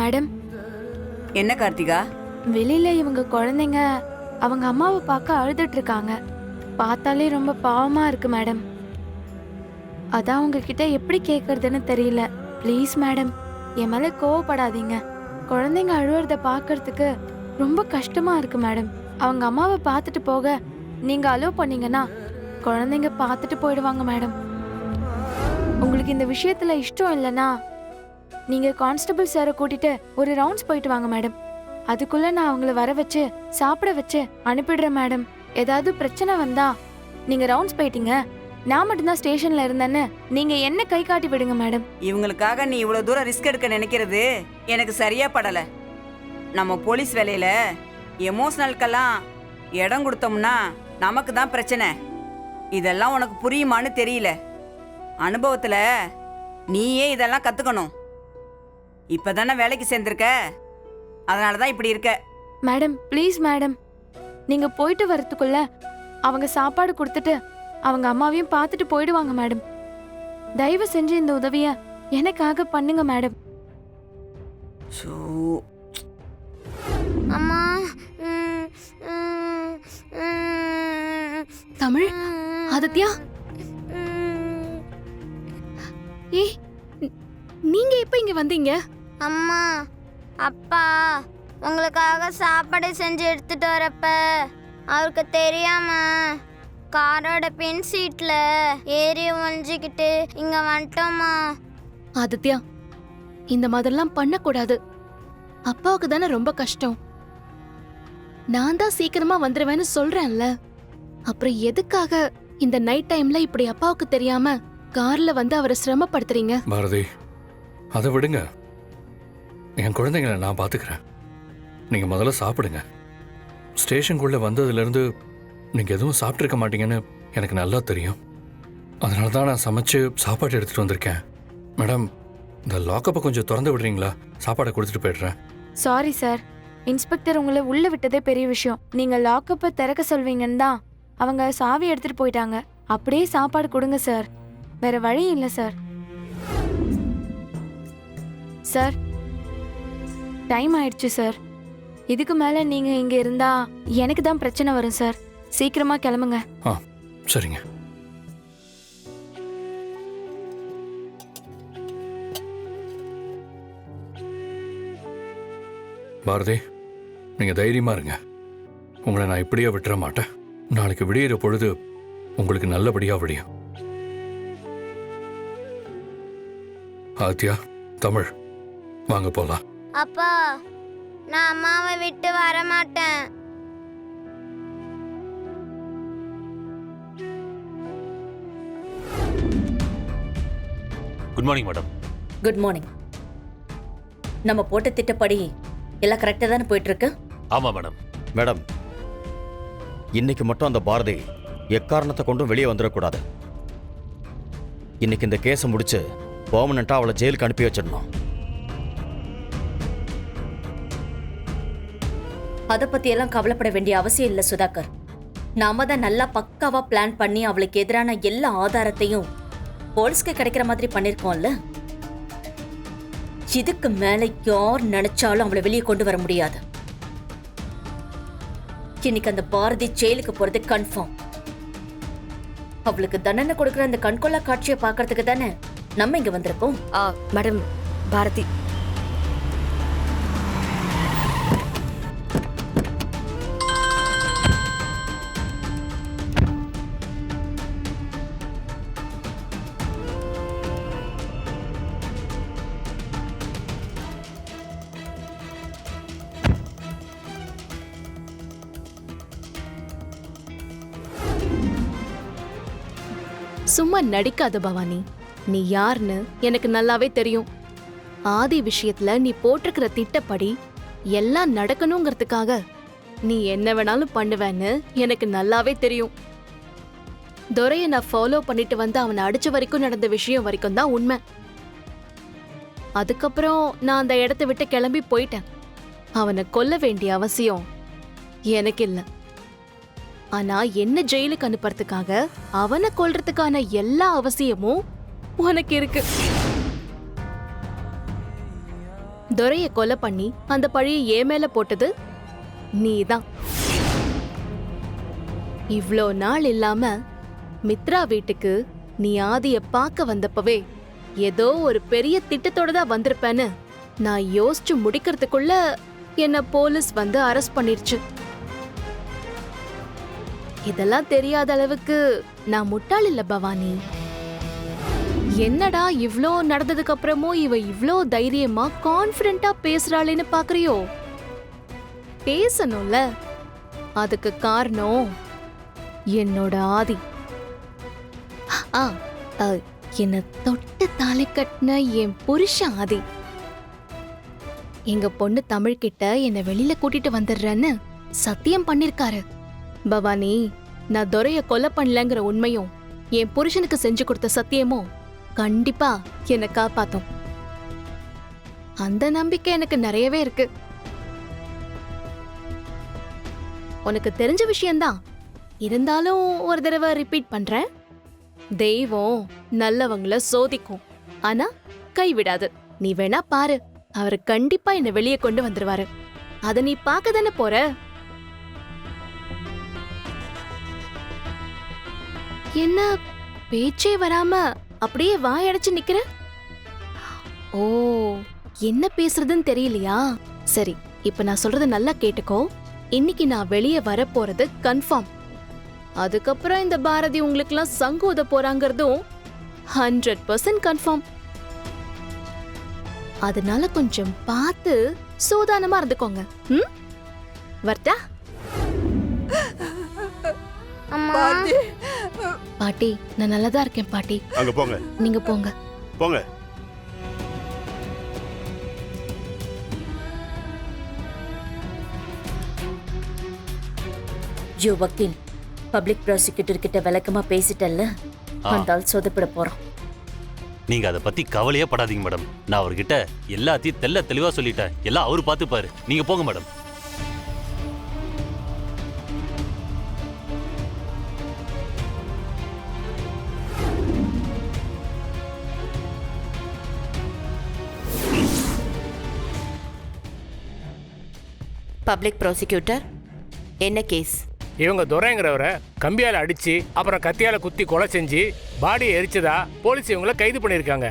Madam, என்ன கார்த்திகா? வெளியில இவங்க குழந்தைங்க அவங்க அம்மாவை பார்க்க அழுதுட்டு இருக்காங்க. பார்த்தாலே ரொம்ப பாவமா இருக்கு மேடம். அதான் உங்ககிட்ட எப்படி கேட்கறதுன்னு தெரியல. ப்ளீஸ் மேடம், என் மேல கோவப்படாதீங்க. குழந்தைங்க அழுவுறத பார்க்கறதுக்கு ரொம்ப கஷ்டமா இருக்கு மேடம். அவங்க அம்மாவை பார்த்துட்டு போக நீங்க அலோவ் பண்ணீங்கன்னா குழந்தைங்க பார்த்துட்டு போயிடுவாங்க மேடம். உங்களுக்கு இந்த விஷயத்துல இஷ்டம் இல்லைன்னா நீங்க கான்ஸ்டபிள் சாரை கூட்டிட்டு ஒரு ரவுண்ட்ஸ் போயிட்டு வாங்க மேடம். அதுக்குள்ள நான் அவங்கள வர வச்சு சாப்பிட வச்சு அனுப்பிடுறேன் மேடம். ஏதாவது பிரச்சனை வந்தா நீங்க ரவுண்ட்ஸ் போயிட்டீங்க, நான் மட்டும்தான் ஸ்டேஷன்ல இருந்தேன்னு நீங்க என்ன கை காட்டி விடுங்க மேடம். இவங்களுக்காக நீ இவ்வளவு தூரம் ரிஸ்க் எடுக்க நினைக்கிறது எனக்கு சரியா படல. நம்ம போலீஸ் வேலையில எமோஷனலுக்கெல்லாம் இடம் கொடுத்தோம்னா நமக்கு தான் பிரச்சனை. இதெல்லாம் உனக்கு புரியுமான்னு தெரியல. அனுபவத்துல நீயே இதெல்லாம் கத்துக்கணும். இப்பதானே வேலைக்கு சேர்ந்திருக்க, அதனாலதான் இப்படி இருக்க. மேடம் ப்ளீஸ் மேடம், நீங்க போயிட்டு வரதுக்குள்ள அவங்க சாப்பாடு கொடுத்துட்டு அவங்க அம்மாவையும் பார்த்துட்டு போயிடுவாங்க மேடம். தயவு செஞ்சு இந்த உதவிய எனக்காக பண்ணுங்க மேடம். அம்மா. தமிழ், ஆதித்யா, ஏய், நீங்க எப்ப இங்க வந்தீங்க? அம்மா, அப்பா உங்களுக்காக சாப்பாடு செஞ்சு எடுத்துட்டு வரப்ப அவருக்கு தெரியாம காரோட பின் சீட்ல ஏறி ஒழிஞ்சுக்கிட்டு இங்க வந்துட்டோமா. ஆதித்யா, இந்த மாதிரிலாம் பண்ணக்கூடாது. அப்பாவுக்கு தானே ரொம்ப கஷ்டம். நான் தான் சீக்கிரமா வந்துருவேன்னு சொல்றேன்ல. அப்புறம் எதுக்காக இந்த நைட் டைம்ல இப்படி அப்பாவுக்கு தெரியாம கார்ல வந்து அவரை சிரமப்படுத்துறீங்க? பாரதி, அதை விடுங்க. என் குழந்தைங்களை நான் பாத்துக்கிறேன். நீங்க முதல்ல சாப்பிடுங்க. ஸ்டேஷனுக்குள்ள வந்ததுலேருந்து நீங்க எதுவும் சாப்பிட்ருக்க மாட்டீங்கன்னு எனக்கு நல்லா தெரியும். அதனால தான் நான் சமைச்சு சாப்பாடு எடுத்துட்டு வந்திருக்கேன். மேடம், இந்த லாக்கப்பை கொஞ்சம் திறந்து விடுறீங்களா? சாப்பாடை கொடுத்துட்டு போயிடுறேன். சாரி சார், இன்ஸ்பெக்டர் உங்களை உள்ள விட்டதே பெரிய விஷயம். நீங்க லாக்கப்பை திறக்க சொல்வீங்கன்னு தான் அவங்க சாவி எடுத்துட்டு போயிட்டாங்க. அப்படியே சாப்பாடு கொடுங்க சார், வேற வழி இல்லை சார். சார், டைம் ஆயிடுச்சு சார். இதுக்கு மேல நீங்க இங்க இருந்தா எனக்கு தான் பிரச்சனை வரும் சார். சீக்கிரமா கிளம்புங்க. சரிங்க. பாரதி, நீங்க தைரியமா இருங்க. உங்களை நான் இப்படியே விட்டுற மாட்டேன். நாளைக்கு விடியிற பொழுது உங்களுக்கு நல்லபடியா விடியும். ஆத்யா, தமிழ், வாங்க போலாம். அப்பா, நான் அம்மாவை விட்டு வர மாட்டேன். Good morning madam. Good morning. நம்ம போட்ட திட்டப்படி எல்லாம் கரெக்டாக தானே போயிட்டு இருக்கு? ஆமா மேடம். மேடம், இன்னைக்கு மட்டும் அந்த பாரதி எக்காரணத்தை கொண்டும் வெளியே வந்துடக்கூடாது. இன்னைக்கு இந்த கேஸை முடிச்சு பெர்மனண்டா அவளை ஜெயிலுக்கு அனுப்பி வச்சிடணும். அதை பத்தி எல்லாம் கவலைப்பட வேண்டிய அவசியம் இல்லை சுதாகர். நாம தான் நல்லா பக்காவா பிளான் பண்ணி அவளுக்கு எதிரான எல்லா ஆதாரத்தையும் போலீஸ்க்கு கிடைக்கிற மாதிரி பண்ணிருக்கோம்ல. இதுக்கு மேல யார் நினைச்சாலும் அவளை வெளியே கொண்டு வர முடியாது. இன்னைக்கு அந்த பாரதி ஜெயிலுக்கு போறது கன்ஃபார்ம். அவளுக்கு தண்டனை கொடுக்கிற அந்த கண்கொள்ளா காட்சியை பாக்குறதுக்கு தானே நம்ம இங்க வந்திருக்கோம். மேடம், பாரதி, சும்மா நடிக்காத பவானி. நீ யாருன்னு எனக்கு நல்லாவே தெரியும். ஆதி விஷயத்துல நீ போட்டிருக்கிற திட்டப்படி எல்லாம் நடக்கணுங்கிறதுக்காக நீ என்ன வேணாலும் பண்ணுவேன்னு எனக்கு நல்லாவே தெரியும். துரையை நான் ஃபாலோ பண்ணிட்டு வந்து அவனை அடிச்ச வரைக்கும் நடந்த விஷயம் வரைக்கும் தான் உண்மை. அதுக்கப்புறம் நான் அந்த இடத்த விட்டு கிளம்பி போயிட்டேன். அவனை கொல்ல வேண்டிய அவசியம் எனக்கு இல்லை. ஆனா என்ன ஜெயிலுக்கு அனுப்புறதுக்காக அவனை கொல்றதுக்கான எல்லா அவசியமும் உனக்கு இருக்கு. துரைய கொலை பண்ணி அந்த பழியை ஏன் மேல போட்டது நீதான். இவ்ளோ நாள் இல்லாம மித்ரா வீட்டுக்கு நீ ஆதிய பார்க்க வந்தப்பவே ஏதோ ஒரு பெரிய திட்டத்தோட தான் வந்திருப்பேன்னு நான் யோசிச்சு முடிக்கிறதுக்குள்ள என்ன போலீஸ் வந்து அரெஸ்ட் பண்ணிருச்சு. இதெல்லாம் தெரியாத அளவுக்கு நான் முட்டாள் இல்ல பவானி. என்னடா இவ்ளோ நடந்ததுக்கு அப்புறமும் இவ இவ்ளோ தைரியமா கான்ஃபிடென்ட்டா பேசுறாளேன்னு பாக்குறியோ? பேசணும்ல. அதுக்கு காரணம் என்னோட ஆதி. ஆ என்ன தொட்டு தாலி கட்டின என் புருஷன் ஆதி. எங்க பொண்ணு தமிழ் கிட்ட என்ன வெளியில கூட்டிட்டு வந்துடுறேன்னு சத்தியம் பண்ணிருக்காரு. பவானி, நான் துரைய கொலை பண்ணலங்கிற உண்மையும் என் புருஷனுக்கு செஞ்சு கொடுத்த சத்தியமும் கண்டிப்பா என்னை காப்பாத்தும். அந்த நம்பிக்கை எனக்கு நிறையவே இருக்கு. உனக்கு தெரிஞ்ச விஷயம்தான், இருந்தாலும் ஒரு தடவை ரிப்பீட் பண்றேன். தெய்வம் நல்லவங்கள சோதிக்கும், ஆனா கைவிடாது. நீ வேணா பாரு, அவர் கண்டிப்பா என்ன வெளியே கொண்டு வந்துருவாரு. அத நீ பார்க்க தானே போற. என்ன பேச்சே வராம அப்படியே வாயடைச்சு நிக்கிற? ஓ, என்ன பேசுறதுன்னு தெரியலையா? சரி, இப்ப நான் சொல்றது நல்லா கேட்டுக்கோ. இன்னைக்கு நான் வெளியே வர போறது கன்ஃபார்ம். அதுக்கப்புறம் இந்த பாரதி உங்களுக்குலாம் சங்கு ஊத போறாங்கிறதும் 100% கன்ஃபார்ம். அதனால கொஞ்சம் பார்த்து சூதானமா இருந்துக்கோங்க. வரட்டா? அம்மா, பாட்டி, நான் நல்லதா இருக்கேன் பாட்டி. அங்க போங்க, நீங்க போங்க. போங்க. யோ வக்கீல், பப்ளிக் ப்ராசிக்யூட்டர் கிட்ட விளக்கமா பேசிட்டல்ல, அந்த ஆள் சொதப்பிட போறான். நீங்க அதை பத்தி கவலையே படாதீங்க மேடம். நான் அவர்கிட்ட எல்லாத்தையும் தெளிவா சொல்லிட்டேன். எல்லாம் அவரு பார்த்துப்பாரு. நீங்க போங்க மேடம். பப்ளிக் ப்ராசிக்யூட்டர், என்ன கேஸ்? இவங்க துரைங்கிறவரை கம்பியால அடிச்சு அப்புறம் கத்தியால குத்தி கொலை செஞ்சு பாடியை எரிச்சதா போலீஸ் இவங்களை கைது பண்ணியிருக்காங்க.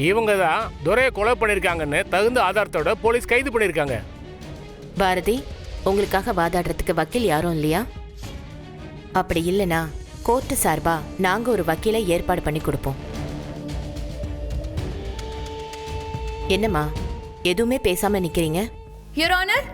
இவங்க தான் துரையை கொலை பண்ணியிருக்காங்கன்னு தகுந்த ஆதாரத்தோட போலீஸ் கைது பண்ணியிருக்காங்க. பாரதி, உங்களுக்காக வாதாடுறதுக்கு வக்கீல் யாரும் இல்லையா? அப்படி இல்லைனா கோர்ட்டு சார்பா நாங்க ஒரு வக்கீலை ஏற்பாடு பண்ணி கொடுப்போம். என்னம்மா, எதுவுமே பேசாம நிக்கிறீங்க? Your honour,